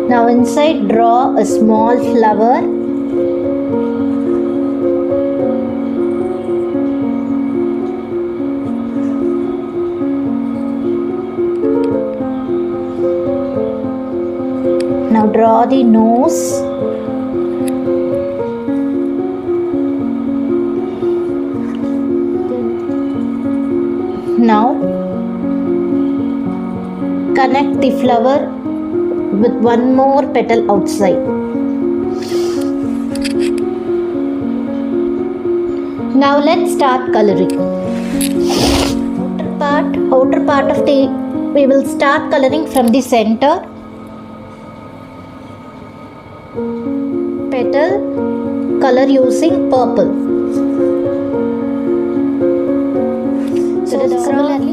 Now inside draw a small flower. Now draw the nose. Now connect the flower with one more petal outside. Now let's start coloring. Outer part of the we will start coloring from the center. Petal color using purple. So similarly